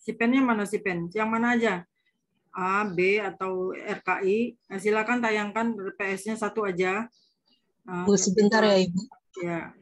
Sipennya mana Sipen? Yang mana aja? A, B, atau RKI? Nah, silakan tayangkan PS-nya satu aja. Bu, sebentar ya Ibu. Ya.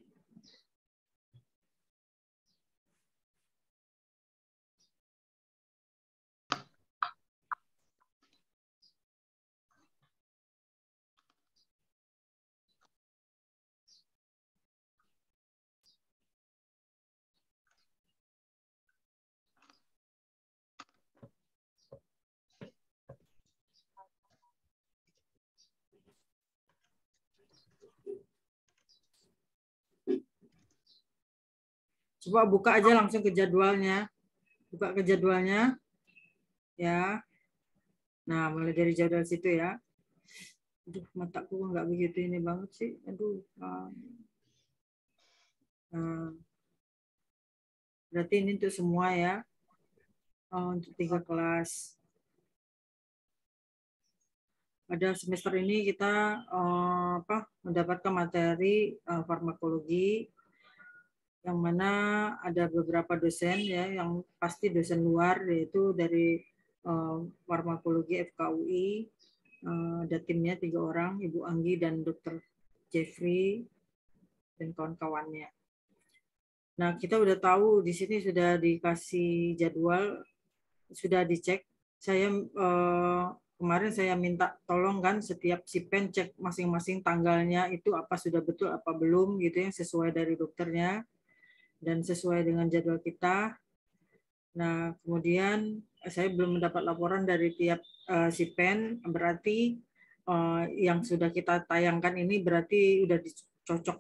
Coba buka aja langsung ke jadwalnya. Buka ke jadwalnya. Ya. Nah, mulai dari jadwal situ ya. Aduh, mataku nggak begitu ini banget sih. Aduh. Berarti ini untuk semua ya. Untuk 3 kelas. Pada semester ini kita mendapatkan materi farmakologi, yang mana ada beberapa dosen ya, yang pasti dosen luar, yaitu dari farmakologi FKUI. Ada timnya 3 orang, Ibu Anggi dan Dr. Jeffrey dan kawan-kawannya. Nah, kita udah tahu di sini sudah dikasih jadwal, sudah dicek. Saya kemarin saya minta tolong kan setiap sipen cek masing-masing tanggalnya itu apa sudah betul apa belum gitu ya, sesuai dari dokternya dan sesuai dengan jadwal kita. Nah, kemudian saya belum mendapat laporan dari tiap sipen, berarti yang sudah kita tayangkan ini berarti udah dicocok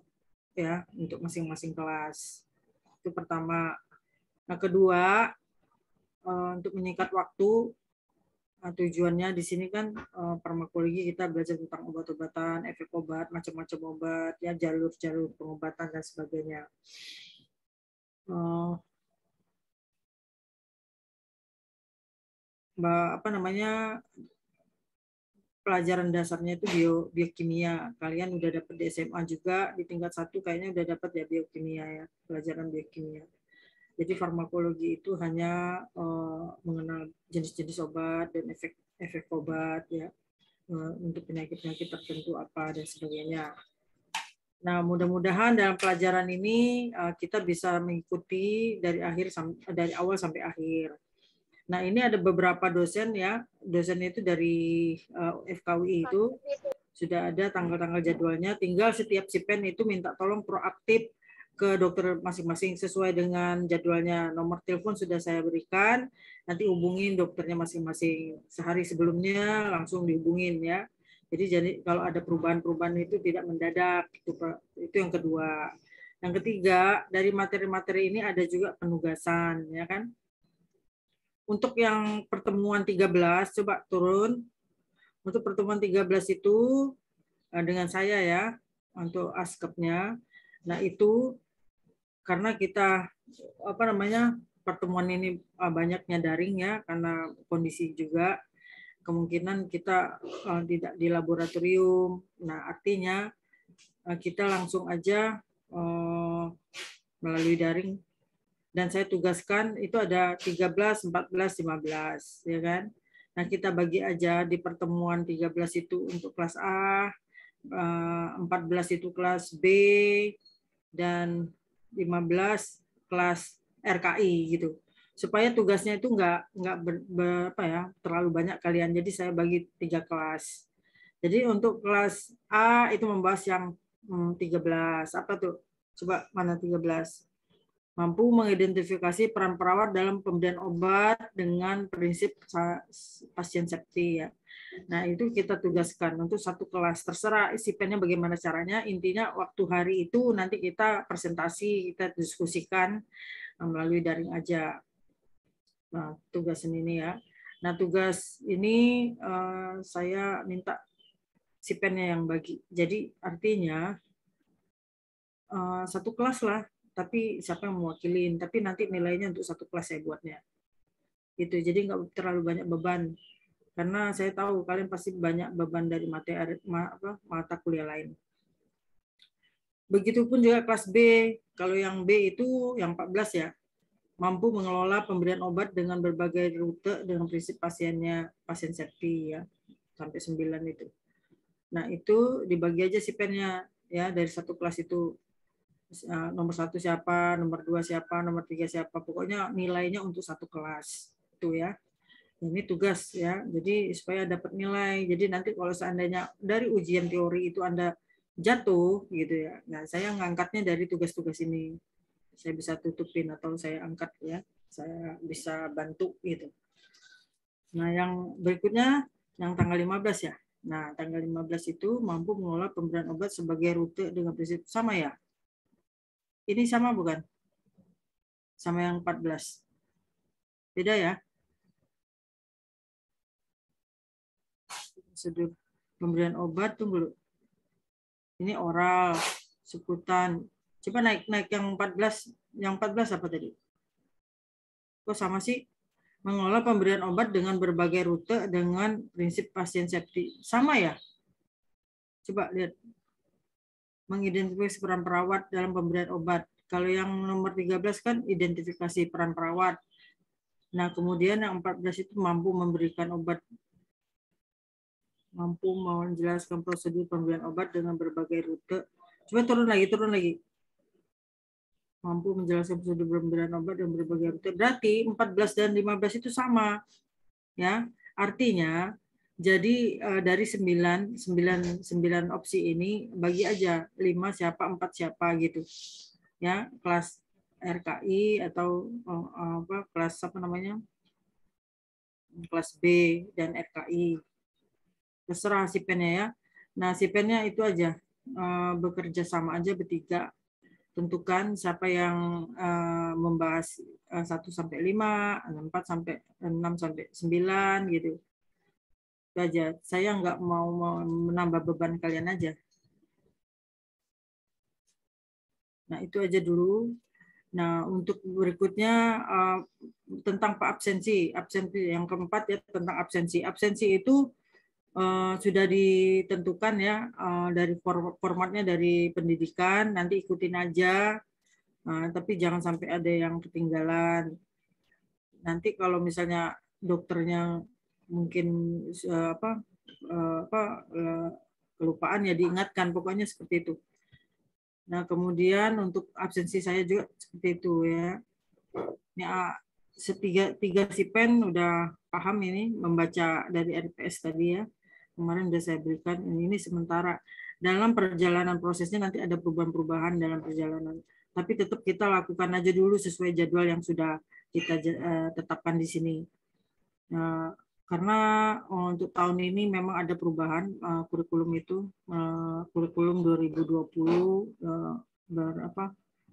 ya untuk masing-masing kelas. Itu pertama. Nah, kedua, untuk menyingkat waktu, tujuannya di sini kan farmakologi kita belajar tentang obat-obatan, efek obat, macam-macam obat, ya jalur-jalur pengobatan dan sebagainya. Pelajaran dasarnya itu biokimia. Kalian udah dapat di SMA juga, di tingkat 1 kayaknya udah dapat ya biokimia ya, pelajaran biokimia. Jadi farmakologi itu hanya mengenal jenis-jenis obat dan efek obat ya, untuk penyakit-penyakit tertentu apa dan sebagainya. Nah, mudah-mudahan dalam pelajaran ini kita bisa mengikuti dari awal sampai akhir. Nah, ini ada beberapa dosen ya. Dosen itu dari FKUI itu sudah ada tanggal-tanggal jadwalnya. Tinggal setiap sipen itu minta tolong proaktif ke dokter masing-masing sesuai dengan jadwalnya. Nomor telepon sudah saya berikan. Nanti hubungin dokternya masing-masing. Sehari sebelumnya langsung dihubungin ya. Jadi kalau ada perubahan-perubahan itu tidak mendadak. Itu yang kedua. Yang ketiga, dari materi-materi ini ada juga penugasan ya kan. Untuk yang pertemuan 13, coba turun. Untuk pertemuan 13 itu dengan saya ya, untuk askepnya. Nah, itu karena kita pertemuan ini banyaknya daring ya, karena kondisi juga kemungkinan kita tidak di laboratorium. Nah, artinya kita langsung aja melalui daring. Dan saya tugaskan itu ada 13, 14, 15, ya kan? Nah, kita bagi aja di pertemuan 13 itu untuk kelas A, 14 itu kelas B, dan 15 kelas RKI gitu. Supaya tugasnya itu nggak terlalu banyak kalian. Jadi saya bagi 3 kelas. Jadi untuk kelas A itu membahas yang 13. Apa tuh? Coba mana 13? Mampu mengidentifikasi peran perawat dalam pemberian obat dengan prinsip pasien safety ya. Nah, itu kita tugaskan untuk satu kelas. Terserah sipennya bagaimana caranya. Intinya waktu hari itu nanti kita presentasi, kita diskusikan melalui daring aja. Nah, tugas ini ya. Nah, tugas ini saya minta sipennya yang bagi. Jadi artinya satu kelas lah. Tapi siapa yang mewakilin, tapi nanti nilainya untuk satu kelas saya buatnya. Gitu. Jadi nggak terlalu banyak beban. Karena saya tahu kalian pasti banyak beban dari mata kuliah lain. Begitupun juga kelas B. Kalau yang B itu yang 14 ya. mampu mengelola pemberian obat dengan berbagai rute dengan prinsip pasien safety ya, sampai 9 itu. Nah, itu dibagi aja sipennya ya, dari satu kelas itu. Nomor 1 siapa, nomor 2 siapa, nomor 3 siapa. Pokoknya nilainya untuk satu kelas. Itu ya. Ini tugas ya. Jadi supaya dapat nilai. Jadi nanti kalau seandainya dari ujian teori itu Anda jatuh gitu ya. Nah, saya ngangkatnya dari tugas-tugas ini. Saya bisa tutupin atau saya angkat ya. Saya bisa bantu gitu. Nah, yang berikutnya yang tanggal 15 ya. Nah, tanggal 15 itu mampu mengelola pemberian obat sebagai rute dengan prinsip sama ya. Ini sama bukan? Sama yang 14. Beda ya? Prosedur pemberian obat tunggu dulu. Ini oral, sukutan. Coba naik yang 14. Yang 14 apa tadi? Kok sama sih? Mengelola pemberian obat dengan berbagai rute dengan prinsip pasien safety. Sama ya? Coba lihat. Mengidentifikasi peran perawat dalam pemberian obat. Kalau yang nomor 13 kan identifikasi peran perawat. Nah, kemudian yang 14 itu mampu memberikan obat, mampu menjelaskan prosedur pemberian obat dengan berbagai rute. Coba turun lagi. Mampu menjelaskan prosedur pemberian obat dengan berbagai rute. Berarti 14 dan 15 itu sama. Ya, artinya jadi dari 9 opsi ini bagi aja 5 siapa, 4 siapa gitu. Ya, kelas RKI atau kelas apa namanya? Kelas B dan RKI. Terserah sipennya ya. Nah, sipennya itu aja bekerja sama aja bertiga. Tentukan siapa yang membahas 1 sampai 5, 4 sampai 6 sampai 9 gitu. Itu aja. Saya nggak mau menambah beban kalian aja. Nah, itu aja dulu. Nah, untuk berikutnya tentang absensi yang keempat ya, tentang absensi. Absensi itu sudah ditentukan ya dari formatnya dari pendidikan, nanti ikutin aja. Tapi jangan sampai ada yang ketinggalan. Nanti kalau misalnya dokternya mungkin kelupaan ya diingatkan, pokoknya seperti itu. Nah, kemudian untuk absensi saya juga seperti itu ya. Tiga sipen udah paham ini membaca dari RPS tadi ya. Kemarin udah saya berikan, ini sementara. Dalam perjalanan prosesnya nanti ada perubahan-perubahan dalam perjalanan. Tapi tetap kita lakukan aja dulu sesuai jadwal yang sudah kita tetapkan di sini. Karena untuk tahun ini memang ada perubahan kurikulum itu, kurikulum 2020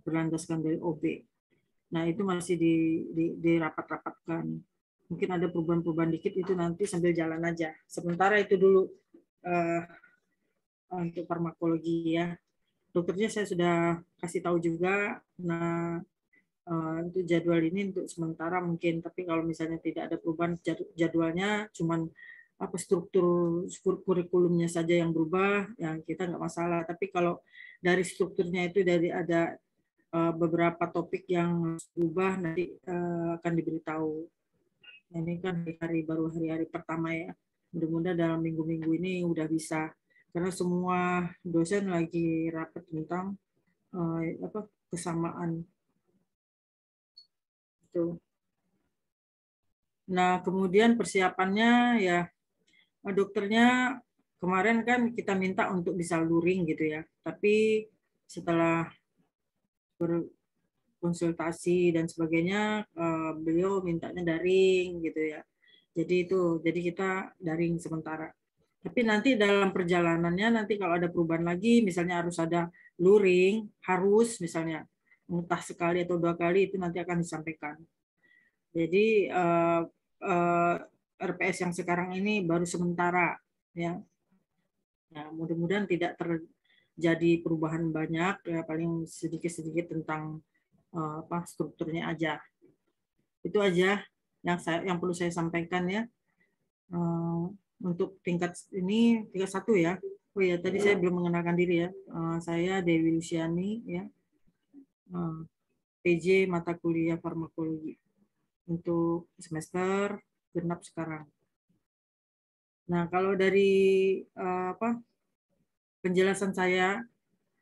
berlandaskan dari OB. Nah, itu masih dirapat-rapatkan. Mungkin ada perubahan-perubahan dikit, itu nanti sambil jalan aja. Sementara itu dulu untuk farmakologi ya. Dokternya saya sudah kasih tahu juga. Nah, untuk jadwal ini untuk sementara mungkin, tapi kalau misalnya tidak ada perubahan jadwalnya, cuman struktur kurikulumnya saja yang berubah, ya kita nggak masalah. Tapi kalau dari strukturnya itu dari ada beberapa topik yang berubah, nanti akan diberitahu. Ini kan baru hari-hari pertama ya. Mudah-mudahan dalam minggu-minggu ini udah bisa. Karena semua dosen lagi rapat tentang kesamaan. Itu. Nah, kemudian persiapannya ya dokternya kemarin kan kita minta untuk bisa luring gitu ya. Tapi setelah konsultasi dan sebagainya, beliau mintanya daring gitu ya. Jadi kita daring sementara. Tapi nanti dalam perjalanannya nanti kalau ada perubahan lagi, misalnya harus ada luring, harus misalnya entah sekali atau 2 kali itu nanti akan disampaikan. Jadi RPS yang sekarang ini baru sementara ya. Nah, mudah-mudahan tidak terjadi perubahan banyak ya, paling sedikit-sedikit tentang strukturnya aja. Itu aja yang perlu saya sampaikan ya. Untuk tingkat 1 ya. Oh ya, tadi saya belum mengenalkan diri ya. Saya Dewi Luciani ya. PJ mata kuliah farmakologi untuk semester genap sekarang. Nah, kalau dari penjelasan saya,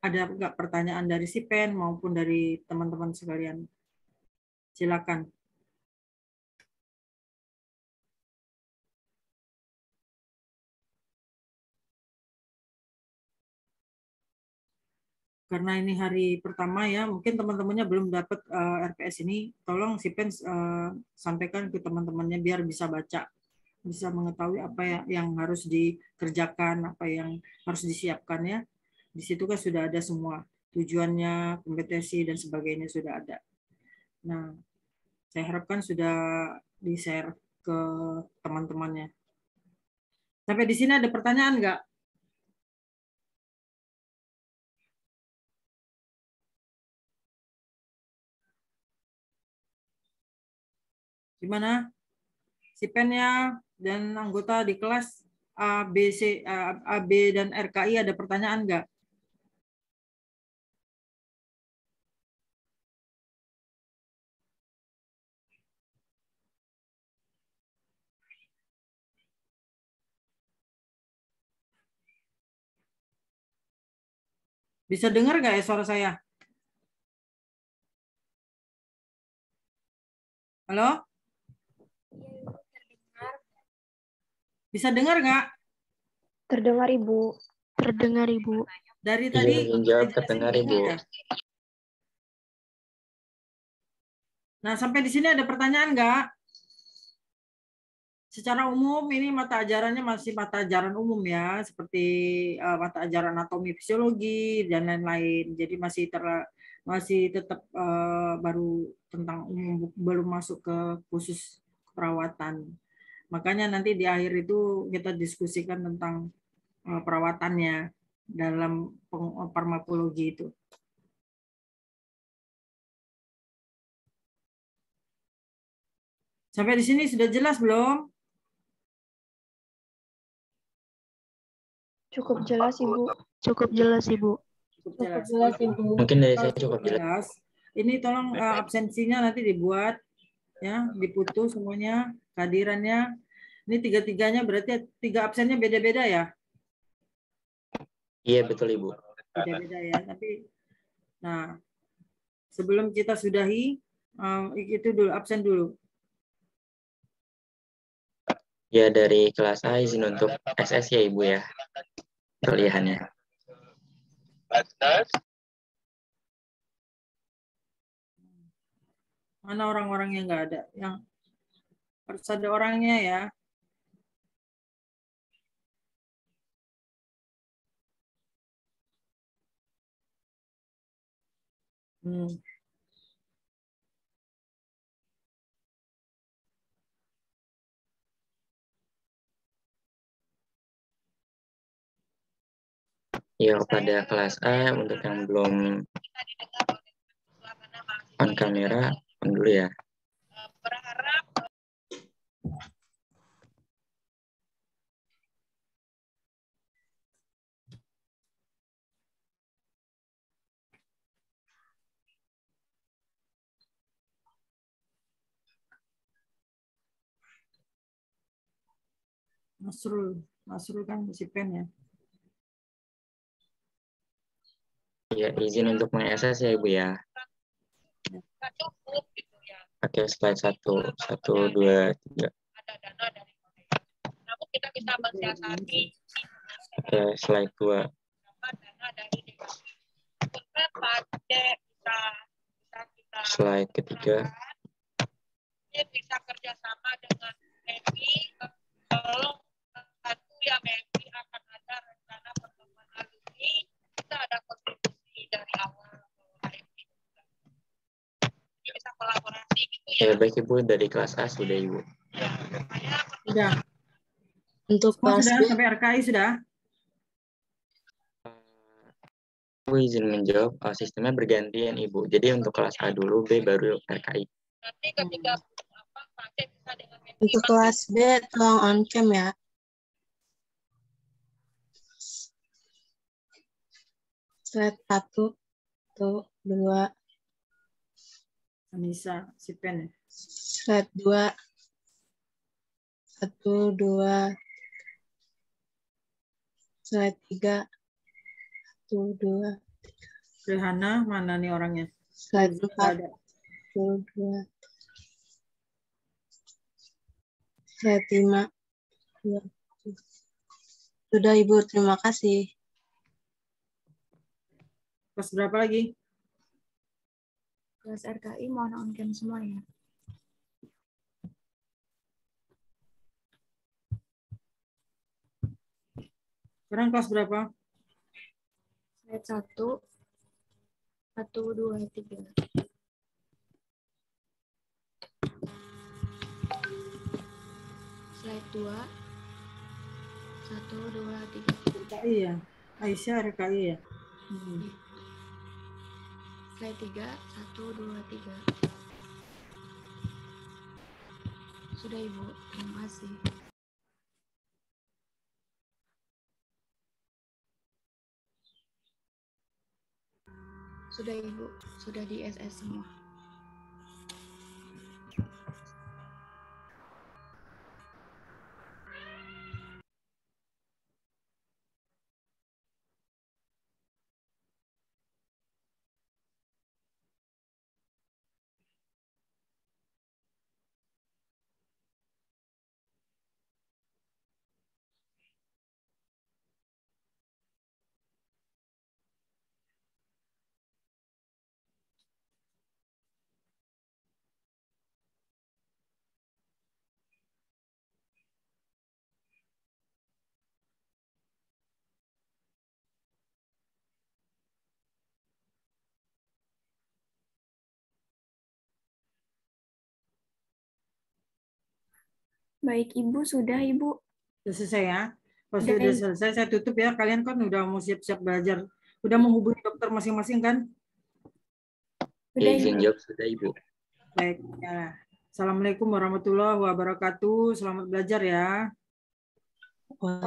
ada nggak pertanyaan dari si Pen maupun dari teman-teman sekalian? Silakan. Karena ini hari pertama ya, mungkin teman-temannya belum dapat RPS ini, tolong si Pen sampaikan ke teman-temannya biar bisa baca, bisa mengetahui apa yang harus dikerjakan, apa yang harus disiapkan ya. Di situ kan sudah ada semua tujuannya, kompetensi dan sebagainya sudah ada. Nah, saya harapkan sudah di-share ke teman-temannya. Sampai di sini ada pertanyaan nggak? Gimana? Si pennya dan anggota di kelas A, B, C, A, B, dan RKI ada pertanyaan nggak? Bisa dengar nggak ya suara saya? Halo? Bisa dengar nggak? Terdengar, Ibu. Terdengar, Ibu. Dari tadi izin jawab terdengar, Ibu. ya? Nah, sampai di sini ada pertanyaan nggak? Secara umum ini mata ajarannya masih mata ajaran umum ya, seperti mata ajaran anatomi fisiologi dan lain-lain. Jadi masih tetap baru tentang umum, belum masuk ke khusus perawatan. Makanya nanti di akhir itu kita diskusikan tentang perawatannya dalam farmakologi itu. Sampai di sini sudah jelas belum? Cukup jelas, Ibu. Cukup jelas, Ibu. Cukup jelas, Ibu. Mungkin dari saya cukup jelas. Ini tolong absensinya nanti dibuat, ya, diputus semuanya, kehadirannya. Ini tiga-tiganya berarti 3 absennya beda-beda ya? Iya, betul, Ibu. Beda-beda ya, tapi nah sebelum kita sudahi, itu dulu, absen dulu. Ya, dari kelas A izin untuk SS ya, Ibu ya. Perlihannya. Mana orang-orang yang nggak ada? Yang harus ada orangnya ya. Ya, pada kelas A untuk yang belum on kamera, on dulu ya. Nasrul kan si Pen ya. Ya, izin untuk meng-SS ya, Ibu ya. Oke, slide 1, 1, 2, 3. Namun kita bisa mensiasati Oke, slide 2. Slide ketiga. Bisa kerjasama dengan MEPI. Kalau satu ya MEPI akan ada rencana pertemuan alumni, kita ada kontribusi dari awal. Bisa kolaborasi gitu Ya, baik Ibu, dari kelas A sudah Ibu. Sudah. Untuk kelas Sudah B, sampai RKI sudah. Ibu izin menjawab, sistemnya bergantian Ibu. Jadi untuk kelas A dulu, B baru RKI. Nanti ketika pasien bisa dengan MEPI. untuk kelas B tolong on cam ya. Slide 1, 2. Anissa, si pen ya. Slide 2. 1, 2. Slide 3. 1, 2. Rehana, mana nih orangnya? Slide Fauzi, 4. ada. 1, 2. Slide 5. 2. Sudah Ibu, terima kasih. Kelas berapa lagi? Kelas RKI mohon on cam semua ya. Sekarang kelas berapa? Slide 1, 1, 2, 3. Slide 2, 1, 2, 3. RKI ya. Aisyah RKI ya. Slide 3, 1, 2, 3. Sudah Ibu, terima kasih. Sudah Ibu, sudah di SS semua. Baik Ibu, sudah Ibu. Sudah selesai ya. Kalau Udah, sudah Ibu. selesai, saya tutup ya. Kalian kan udah mau siap-siap belajar. Udah menghubungi dokter masing-masing kan? Sudah Izin Ibu. jawab sudah Ibu. Baik. Ya. Assalamualaikum warahmatullahi wabarakatuh. Selamat belajar ya.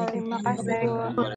Terima kasih, Bu.